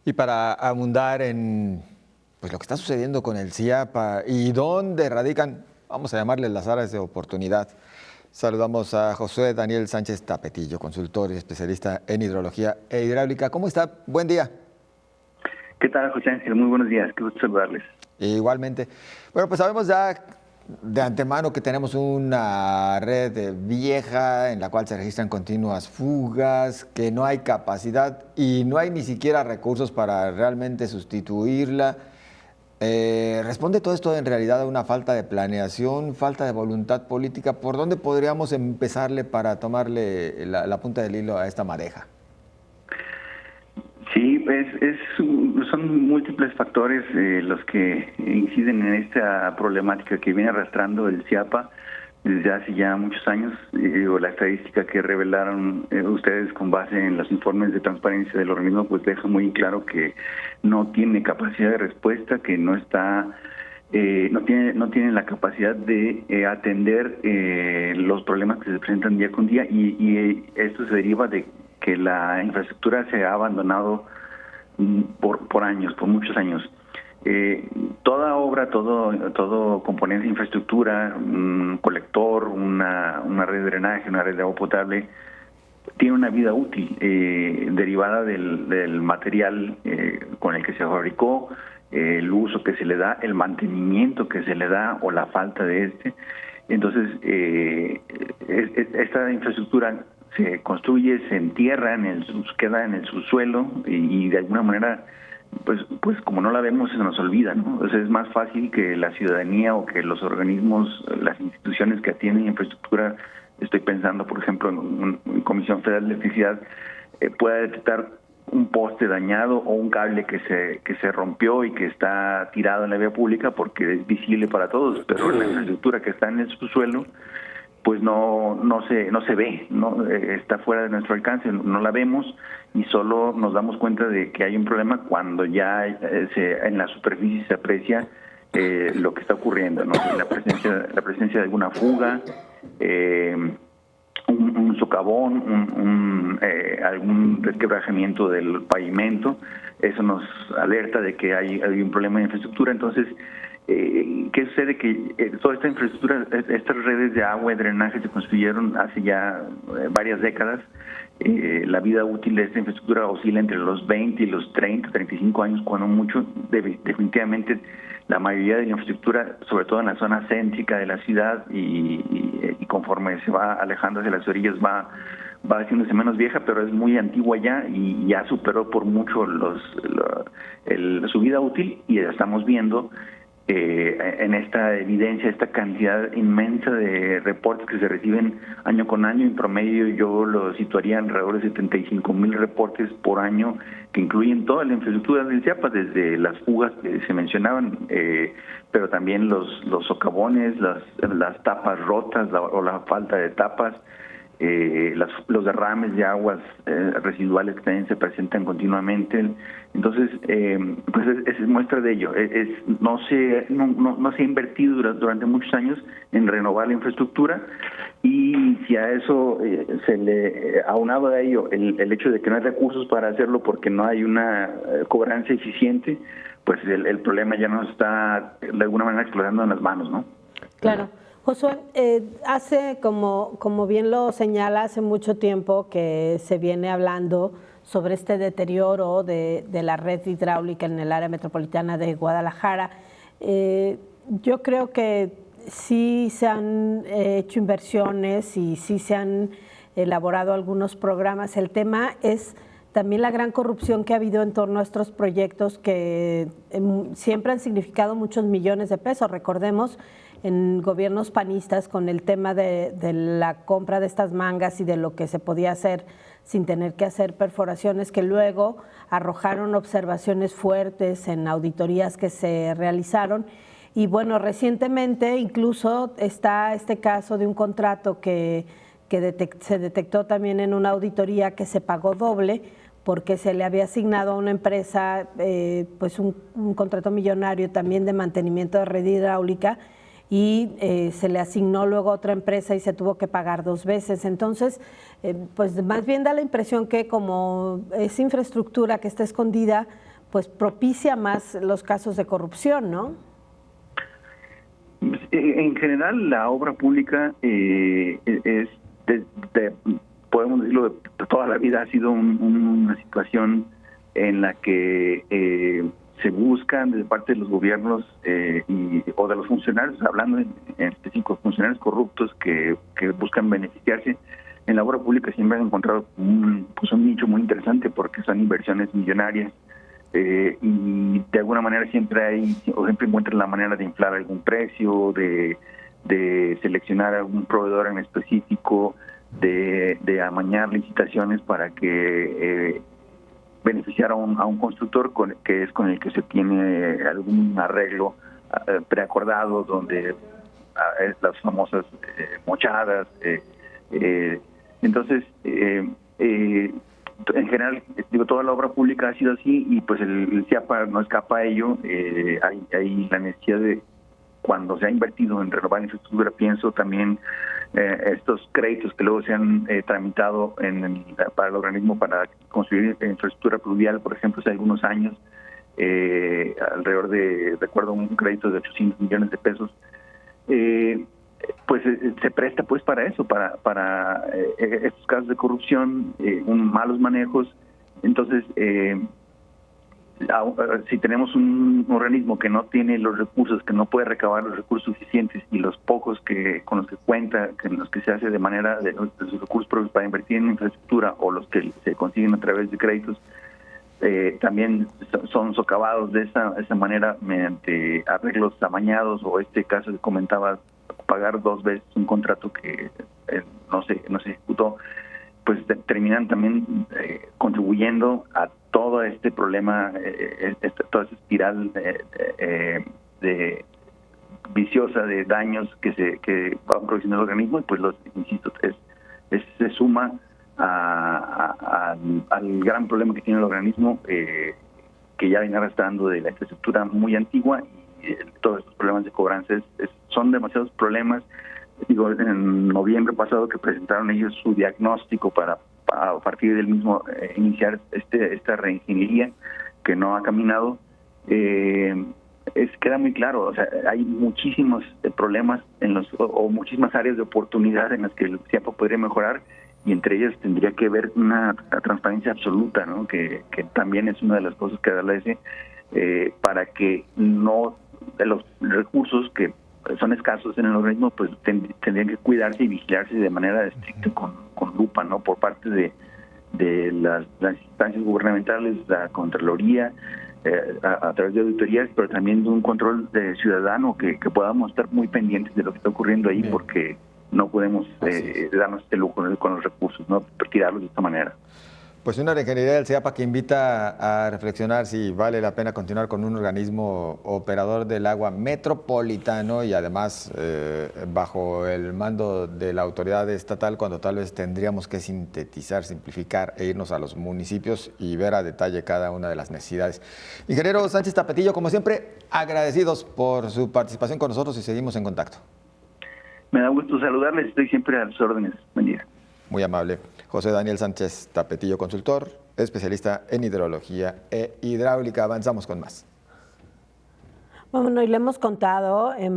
Y para abundar en pues, lo que está sucediendo con el CIAPA y dónde radican, vamos a llamarles las áreas de oportunidad, saludamos a José Daniel Sánchez Tapetillo, consultor y especialista en hidrología e hidráulica. ¿Cómo está? Buen día. ¿Qué tal, José Ángel? Muy buenos días, qué gusto saludarles. Igualmente. Bueno, pues sabemos ya de antemano que tenemos una red vieja en la cual se registran continuas fugas, que no hay capacidad y no hay ni siquiera recursos para realmente sustituirla. ¿Responde todo esto en realidad a una falta de planeación, falta de voluntad política? ¿Por dónde podríamos empezarle para tomarle la punta del hilo a esta madeja? Sí, son múltiples factores los que inciden en esta problemática que viene arrastrando el CIAPA desde hace ya muchos años. La estadística que revelaron ustedes con base en los informes de transparencia del organismo pues deja muy claro que no tiene capacidad de respuesta, que no está no tiene la capacidad de atender los problemas que se presentan día con día y esto se deriva de que la infraestructura se ha abandonado por años, por muchos años. Toda obra, todo componente de infraestructura, un colector, una red de drenaje, una red de agua potable, tiene una vida útil derivada del material con el que se fabricó, el uso que se le da, el mantenimiento que se le da o la falta de este. Entonces, esta infraestructura se construye, se entierra, queda en el subsuelo y de alguna manera, pues como no la vemos, se nos olvida, ¿no? Entonces es más fácil que la ciudadanía o que los organismos, las instituciones que atienden infraestructura, estoy pensando, por ejemplo, en Comisión Federal de Electricidad, pueda detectar un poste dañado o un cable que se rompió y que está tirado en la vía pública porque es visible para todos, pero la infraestructura que está en el subsuelo pues no se ve, no está fuera de nuestro alcance, no la vemos y solo nos damos cuenta de que hay un problema cuando ya en la superficie se aprecia lo que está ocurriendo, ¿no? La presencia de alguna fuga, un socavón, algún resquebrajamiento del pavimento, eso nos alerta de que hay un problema de infraestructura. Entonces, ¿qué sucede? Que toda esta infraestructura, estas redes de agua y drenaje se construyeron hace ya varias décadas. La vida útil de esta infraestructura oscila entre los 20 y los 30, 35 años, cuando mucho. Definitivamente la mayoría de la infraestructura, sobre todo en la zona céntrica de la ciudad y conforme se va alejando hacia las orillas va haciéndose menos vieja, pero es muy antigua ya y ya superó por mucho su vida útil y estamos viendo en esta evidencia, esta cantidad inmensa de reportes que se reciben año con año. En promedio yo lo situaría alrededor de 75,000 reportes por año que incluyen toda la infraestructura del CIAPA, desde las fugas que se mencionaban, pero también los socavones, las tapas rotas o la falta de tapas, los derrames de aguas residuales que también se presentan continuamente. Entonces, pues es muestra de ello. No se ha invertido durante muchos años en renovar la infraestructura y si a eso se le aunado a ello el hecho de que no hay recursos para hacerlo porque no hay una cobranza eficiente, pues el problema ya nos está de alguna manera explotando en las manos, ¿no? Claro. Josué, hace, como bien lo señala, hace mucho tiempo que se viene hablando sobre este deterioro de la red hidráulica en el área metropolitana de Guadalajara. Yo creo que sí se han hecho inversiones y sí se han elaborado algunos programas. El tema es también la gran corrupción que ha habido en torno a estos proyectos que siempre han significado muchos millones de pesos. Recordemos en gobiernos panistas con el tema de la compra de estas mangas y de lo que se podía hacer sin tener que hacer perforaciones, que luego arrojaron observaciones fuertes en auditorías que se realizaron. Y bueno, recientemente incluso está este caso de un contrato que se detectó también en una auditoría que se pagó doble porque se le había asignado a una empresa pues un contrato millonario también de mantenimiento de red hidráulica y se le asignó luego a otra empresa y se tuvo que pagar 2 veces. Entonces, pues más bien da la impresión que como es infraestructura que está escondida, pues propicia más los casos de corrupción, ¿no? En general, la obra pública podemos decirlo, de toda la vida ha sido una situación en la que se buscan de parte de los gobiernos o de los funcionarios, hablando en específico, funcionarios corruptos que buscan beneficiarse. En la obra pública siempre han encontrado un nicho muy interesante porque son inversiones millonarias y de alguna manera siempre encuentran la manera de inflar algún precio, de seleccionar algún proveedor en específico, de amañar licitaciones para que beneficiar a un constructor que es con el que se tiene algún arreglo preacordado, donde las famosas mochadas. Entonces, en general, toda la obra pública ha sido así y pues el CIAPA no escapa a ello. Hay la necesidad de, cuando se ha invertido en renovar infraestructura, pienso también estos créditos que luego se han tramitado para el organismo para construir infraestructura pluvial, por ejemplo, hace algunos años, alrededor de, recuerdo, un crédito de 800 millones de pesos, pues se presta pues para eso, para estos casos de corrupción, malos manejos. Entonces, si tenemos un organismo que no tiene los recursos, que no puede recabar los recursos suficientes y los pocos con los que cuenta, en los que se hace de manera de sus recursos propios para invertir en infraestructura o los que se consiguen a través de créditos, también son socavados de esa manera mediante arreglos amañados, o este caso que comentaba, pagar 2 veces un contrato que no se ejecutó, pues terminan también contribuyendo a todo este problema, toda esa espiral viciosa de daños que van produciendo el organismo, y pues insisto, se suma al gran problema que tiene el organismo, que ya viene arrastrando de la infraestructura muy antigua, y todos estos problemas de cobranza son demasiados problemas. Digo, en noviembre pasado que presentaron ellos su diagnóstico para a partir del mismo iniciar esta reingeniería que no ha caminado, queda muy claro. O sea, hay muchísimos problemas o muchísimas áreas de oportunidad en las que el CIAPA podría mejorar, y entre ellas tendría que haber una transparencia absoluta, ¿no? Que también es una de las cosas que establece para que no los recursos que son escasos en el organismo, pues tendrían que cuidarse y vigilarse de manera estricta con lupa, ¿no? Por parte de las instancias gubernamentales, la Contraloría, a través de auditorías, pero también de un control ciudadano que podamos estar muy pendientes de lo que está ocurriendo ahí. Bien. Porque no podemos darnos este lujo con los recursos, no tirarlos de esta manera. Pues una reingeniería del CIAPA que invita a reflexionar si vale la pena continuar con un organismo operador del agua metropolitano y además bajo el mando de la autoridad estatal, cuando tal vez tendríamos que sintetizar, simplificar e irnos a los municipios y ver a detalle cada una de las necesidades. Ingeniero Sánchez Tapetillo, como siempre, agradecidos por su participación con nosotros y seguimos en contacto. Me da gusto saludarles, estoy siempre a sus órdenes. Buen día. Muy amable. José Daniel Sánchez Tapetillo, consultor, especialista en hidrología e hidráulica. Avanzamos con más. Bueno, y le hemos contado en